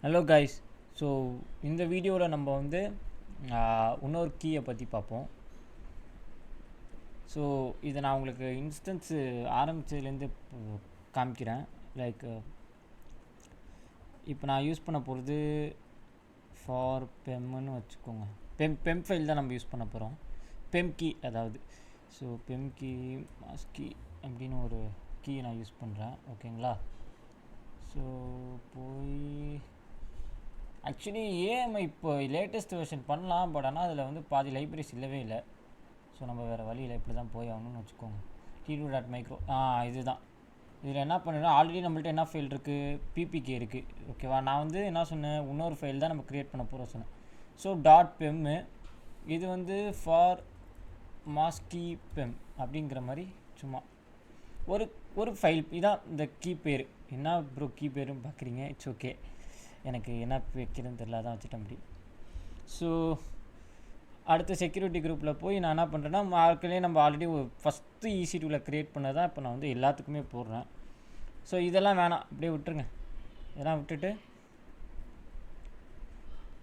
Hello guys. So இந்த வீடியோவில் நம்ம வந்து இன்னொரு கீயை பற்றி பார்ப்போம். ஸோ இதை நான் உங்களுக்கு இன்ஸ்டன்ஸு ஆரம்பித்ததுலேருந்து காமிக்கிறேன். லைக் இப்போ நான் யூஸ் பண்ண போகிறது ஃபார் பெம்னு வச்சுக்கோங்க. பெம் ஃபைல் தான் நம்ம யூஸ் பண்ண போகிறோம். பெம் கீ அதாவது. ஸோ பெம் கீ மாஸ் கீ அப்படின்னு ஒரு கீ நான் யூஸ் பண்ணுறேன். ஓகேங்களா? ஸோ போய் ஆக்சுவலி ஏஎம்ஐ இப்போ லேட்டஸ்ட் வெர்ஷன் பண்ணலாம், பட் ஆனால் அதில் வந்து பாதி லைப்ரரிஸ் இல்லவே இல்லை. ஸோ நம்ம வேறு வழியில் இப்படி தான் போய் ஆகணும்னு வச்சுக்கோங்க. t2.micro இதுதான். இதில் என்ன பண்ணுறேன்னா, ஆல்ரெடி நம்மள்ட்ட என்ன ஃபைல் இருக்குது, பிபிகே இருக்குது. ஓகேவா? நான் வந்து என்ன சொன்னேன், இன்னொரு ஃபைல் தான் நம்ம க்ரியேட் பண்ண போகிறோம் சொன்னேன். ஸோ .pem இது வந்து ஃபார் மாஸ்கி பெம் அப்படிங்கிற மாதிரி சும்மா ஒரு ஃபைல். இதான் இந்த கீ பேர். என்ன ப்ரோ கீ பேருன்னு பார்க்குறீங்க? இட்ஸ் ஓகே, எனக்கு என்ன வைக்கிறதுன்னு தெரியல, அதான் வச்சுட்டேன் அப்படி. ஸோ அடுத்த செக்யூரிட்டி குரூப்பில் போய் நான் என்ன பண்ணுறேன்னா, மார்க்கிலே நம்ம ஆல்ரெடி ஃபஸ்ட்டு EC2வில் க்ரியேட் பண்ணதான் இப்போ நான் வந்து எல்லாத்துக்குமே போடுறேன். ஸோ இதெல்லாம் வேணாம், அப்படியே விட்டுருங்க. இதெல்லாம் விட்டுட்டு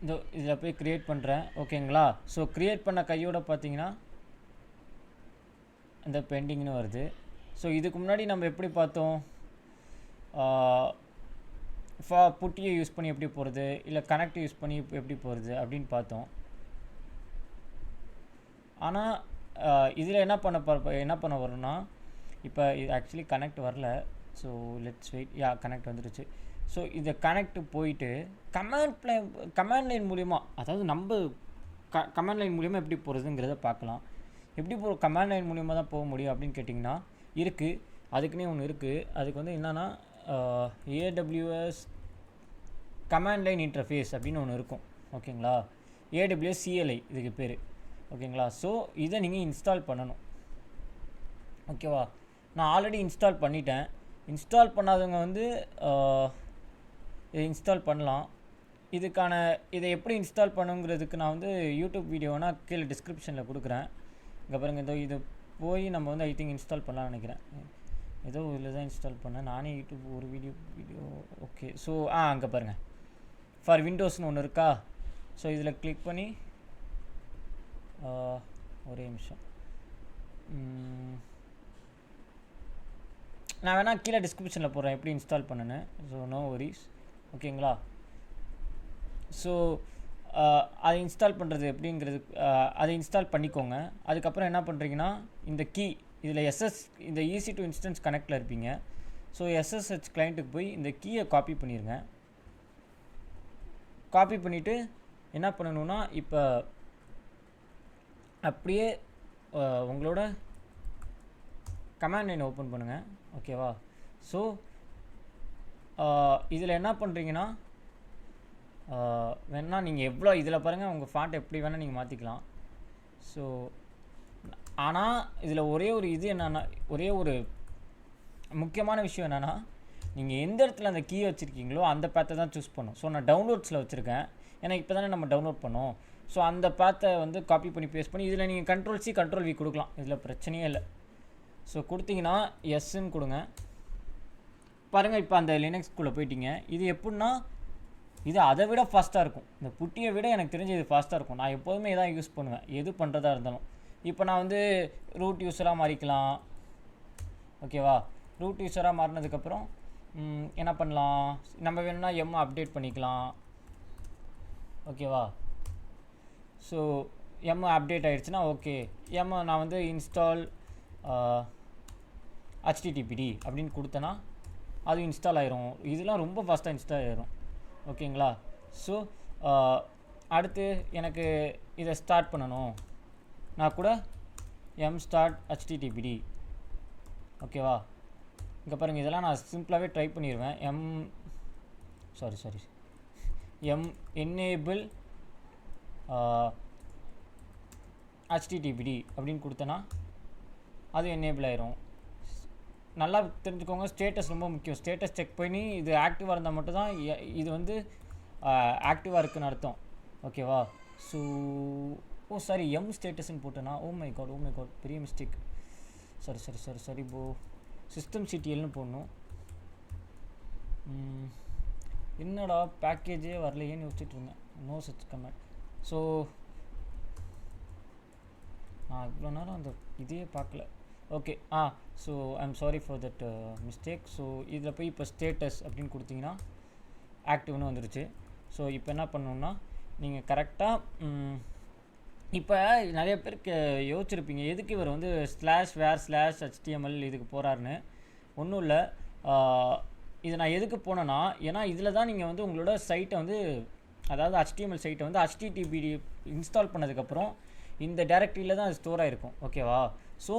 இந்த இதில் போய் க்ரியேட் பண்ணுறேன். ஓகேங்களா? ஸோ க்ரியேட் பண்ண கையோட பார்த்தீங்கன்னா இந்த பெண்டிங்னு வருது. ஸோ இதுக்கு முன்னாடி நம்ம எப்படி பார்த்தோம், புட்டியை யூஸ் பண்ணி எப்படி போகிறது, இல்லை கனெக்ட் யூஸ் பண்ணி எப்படி போகிறது அப்படின்னு பார்த்தோம். ஆனால் இதில் என்ன பண்ண வரும்னா, இப்போ இது ஆக்சுவலி கனெக்ட் வரல. So let's wait. கனெக்ட் வந்துடுச்சு. ஸோ இதை கனெக்ட் போயிட்டு கமாண்ட் லைன் மூலிமா, அதாவது நம்ம கமாண்ட் லைன் மூலிமா எப்படி போகிறதுங்கிறத பார்க்கலாம். எப்படி கமாண்ட் லைன் மூலிமா தான் போக முடியும் அப்படின்னு கேட்டிங்கன்னா, இருக்குது, அதுக்குன்னே ஒன்று இருக்குது. அதுக்கு வந்து என்னென்னா AWS கமாண்ட் லைன் இன்டர்ஃபேஸ் அப்படின்னு ஒன்று இருக்கும். ஓகேங்களா? AWS CLI இதுக்கு பேர். ஓகேங்களா? ஸோ இதை நீங்கள் இன்ஸ்டால் பண்ணணும். ஓகேவா? நான் ஆல்ரெடி இன்ஸ்டால் பண்ணிட்டேன். இன்ஸ்டால் பண்ணாதவங்க வந்து இதை இன்ஸ்டால் பண்ணலாம். இதை எப்படி இன்ஸ்டால் பண்ணுங்கிறதுக்கு நான் வந்து யூடியூப் வீடியோனா கீழே டிஸ்கிரிப்ஷனில் கொடுக்குறேன். இங்கே பாருங்கள், இது போய் நம்ம வந்து ஐ திங்க் இன்ஸ்டால் பண்ணலாம்னு நினைக்கிறேன். ஏதோ இதில் தான் இன்ஸ்டால் பண்ணேன் நானே. யூடியூப் ஒரு வீடியோ ஓகே. ஸோ அங்கே பாருங்கள், ஃபார் விண்டோஸ்னு ஒன்று இருக்கா? ஸோ இதில் கிளிக் பண்ணி ஒரே நிமிஷம், நான் வேணால் கீழே டிஸ்கிரிப்ஷனில் போடுறேன் எப்படி இன்ஸ்டால் பண்ணுன்னு. So no worries. ஓகேங்களா? ஸோ அதை இன்ஸ்டால் பண்ணுறது எப்படிங்கிறது, அதை இன்ஸ்டால் பண்ணிக்கோங்க. அதுக்கப்புறம் என்ன பண்ணுறீங்கன்னா, இந்த கீ இதில் இந்த EC2 இன்ஸ்டன்ஸ் கனெக்டில் இருப்பீங்க. ஸோ SSH கிளைண்ட்டுக்கு போய் இந்த கீயை காப்பி பண்ணிடுங்க. காப்பி பண்ணிவிட்டு என்ன பண்ணணுன்னா, இப்போ அப்படியே உங்களோட கமாண்ட் லைன் ஓப்பன் பண்ணுங்கள். ஓகேவா? ஸோ இதில் என்ன பண்ணுறீங்கன்னா, வேணால் நீங்கள் எவ்வளோ இதில் பாருங்கள், உங்கள் ஃபாண்ட் எப்படி வேணால் நீங்கள் மாற்றிக்கலாம். ஸோ ஆனால் இதில் ஒரே ஒரு முக்கியமான விஷயம் என்னென்னா, நீங்கள் எந்த இடத்துல அந்த கீ வச்சுருக்கீங்களோ அந்த பேத்தை தான் சூஸ் பண்ணும். ஸோ நான் டவுன்லோட்ஸில் வச்சுருக்கேன், ஏன்னா இப்போ தானே நம்ம டவுன்லோட் பண்ணோம். ஸோ அந்த பேத்தை வந்து காப்பி பண்ணி பேஸ்ட் பண்ணி இதில் நீங்கள் Ctrl+C Ctrl+V கொடுக்கலாம். இதில் பிரச்சனையே இல்லை. ஸோ கொடுத்தீங்கன்னா எஸ்ன்னு கொடுங்க. பாருங்கள், இப்போ அந்த லினக்ஸ்குள்ளே போயிட்டீங்க. இது எப்படின்னா, இது அதை விட ஃபாஸ்ட்டாக இருக்கும். இந்த புட்டியை விட எனக்கு தெரிஞ்சு இது ஃபாஸ்ட்டாக இருக்கும். நான் எப்போதுமே இதான் யூஸ் பண்ணுவேன், எது பண்ணுறதா இருந்தாலும். இப்போ நான் வந்து ரூட் யூஸராக மாறிக்கலாம். ஓகேவா? ரூட் யூஸராக மாறினதுக்கப்புறம் என்ன பண்ணலாம், நம்ம வேணும்னா எம் அப்டேட் பண்ணிக்கலாம். ஓகேவா? ஸோ எம் அப்டேட் ஆகிடுச்சுன்னா ஓகே, நான் வந்து இன்ஸ்டால் HTTPD அப்படின்னு கொடுத்தேன்னா அது இன்ஸ்டால் ஆயிரும். இதெல்லாம் ரொம்ப ஃபாஸ்ட்டாக இன்ஸ்டால் ஆயிரும். ஓகேங்களா? ஸோ அடுத்து எனக்கு இதை ஸ்டார்ட் பண்ணணும், நான் கூட start HTTPD. ஓகேவா? இங்கே பாருங்கள், இதெல்லாம் நான் சிம்பிளாகவே ட்ரை பண்ணிடுவேன். enable HTTPD அப்படின்னு கொடுத்தேன்னா அது எனேபிள் ஆயிரும். நல்லா தெரிஞ்சுக்கோங்க, ஸ்டேட்டஸ் ரொம்ப முக்கியம். ஸ்டேட்டஸ் செக் பண்ணி இது ஆக்டிவாக இருந்தால் மட்டும்தான் இது வந்து ஆக்டிவாக இருக்குன்னு அர்த்தம். ஓகேவா? ஸோ சாரி, ஸ்டேட்டஸ்ன்னு போட்டேன்னா ஓ மை காட் பெரிய மிஸ்டேக். சரி ப்ரோ, சிஸ்டம் CTLன்னு போடணும். என்னடா பேக்கேஜே வரலையேன்னு யோசிச்சுட்டு இருந்தேன். No such comment. ஸோ நான் இவ்வளோ நேரம் அந்த இதே பார்க்கல. Okay. So I'm sorry for that mistake. So இதில் போய் இப்போ ஸ்டேட்டஸ் அப்படின்னு கொடுத்தீங்கன்னா ஆக்டிவ்னு வந்துருச்சு. ஸோ இப்போ என்ன பண்ணணுன்னா நீங்கள் கரெக்டாக இப்போ நிறைய பேருக்கு யோசிச்சிருப்பீங்க எதுக்கு இவர் வந்து /HTML இதுக்கு போகிறாருன்னு. ஒன்றும் இல்லை, இது நான் எதுக்கு போனேன்னா ஏன்னா இதில் தான் நீங்கள் வந்து உங்களோட சைட்டை வந்து அதாவது HTML சைட்டை வந்து HTTP இன்ஸ்டால் பண்ணதுக்கப்புறம் இந்த டைரக்டரியில் தான் அது ஸ்டோர் ஆகிருக்கும். ஓகேவா? ஸோ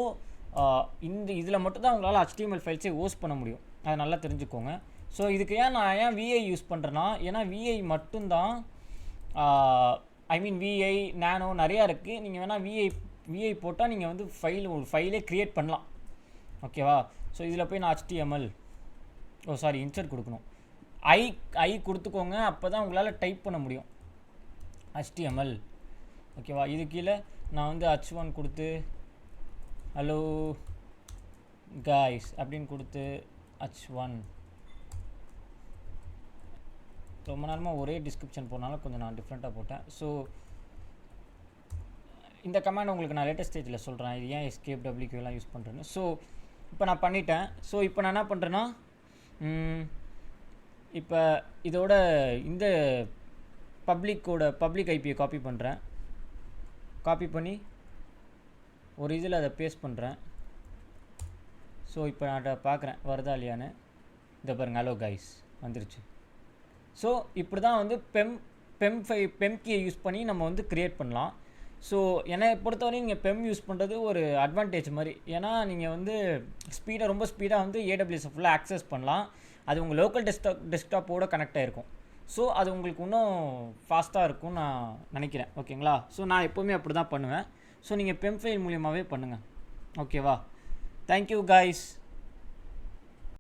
இதில் மட்டும்தான் உங்களால் HTML ஃபைல்ஸை ஹோஸ்ட் பண்ண முடியும். அதை நல்லா தெரிஞ்சுக்கோங்க. ஸோ இதுக்கு நான் ஏன் VI யூஸ் பண்ணுறேன்னா ஏன்னா VI மட்டும்தான் ஐ மீன் VI நானோ நிறையா இருக்குது. நீங்கள் வேணால் VI போட்டால் நீங்கள் வந்து ஒரு ஃபைலே க்ரியேட் பண்ணலாம். ஓகேவா? ஸோ இதில் போய் நான் HTML இன்சர்ட் கொடுக்கணும். ஐ கொடுத்துக்கோங்க, அப்போ தான் உங்களால் டைப் பண்ண முடியும் HTML. ஓகேவா? இது கீழே நான் வந்து H1 கொடுத்து ஹலோ காய்ஸ் அப்படின்னு கொடுத்து H1 ரொம்ப நேரமாக ஒரே டிஸ்கிரிப்ஷன் போனாலும் கொஞ்சம் நான் டிஃப்ரெண்ட்டாக போட்டேன். ஸோ இந்த கமாண்ட் உங்களுக்கு நான் லேட்டஸ்ட் ஸ்டேஜில் சொல்கிறேன் இது ஏன் எஸ்கேப் WQலாம் யூஸ் பண்ணுறேன்னு. ஸோ இப்போ நான் பண்ணிட்டேன். ஸோ இப்போ நான் என்ன பண்ணுறேன்னா இப்போ இதோட இந்த பப்ளிக் ஐபியை காப்பி பண்ணுறேன். காப்பி பண்ணி ஒரு இதில் அதை பேஸ்ட் பண்ணுறேன். ஸோ இப்போ நான் அதை பார்க்குறேன் வருதா இல்லையான்னு. இதை பாருங்கள், ஹலோ கைஸ் வந்துருச்சு. ஸோ இப்படி தான் வந்து பெம் கீயை யூஸ் பண்ணி நம்ம வந்து க்ரியேட் பண்ணலாம். ஸோ என்னை பொறுத்தவரையும் நீங்கள் பெம் யூஸ் பண்ணுறது ஒரு அட்வான்டேஜ் மாதிரி. ஏன்னா நீங்கள் வந்து ரொம்ப ஸ்பீடாக வந்து AWS ஃபுல்லாக ஆக்சஸ் பண்ணலாம். அது உங்கள் லோக்கல் டெஸ்க்டாப்போடு கனெக்ட் ஆகிருக்கும். ஸோ அது உங்களுக்கு இன்னும் ஃபாஸ்ட்டாக இருக்கும்னு நான் நினைக்கிறேன். ஓகேங்களா? ஸோ நான் எப்போவுமே அப்படி தான் பண்ணுவேன். ஸோ நீங்கள் பெம் ஃபைல் மூலியமாகவே பண்ணுங்கள். ஓகேவா? Thank you guys.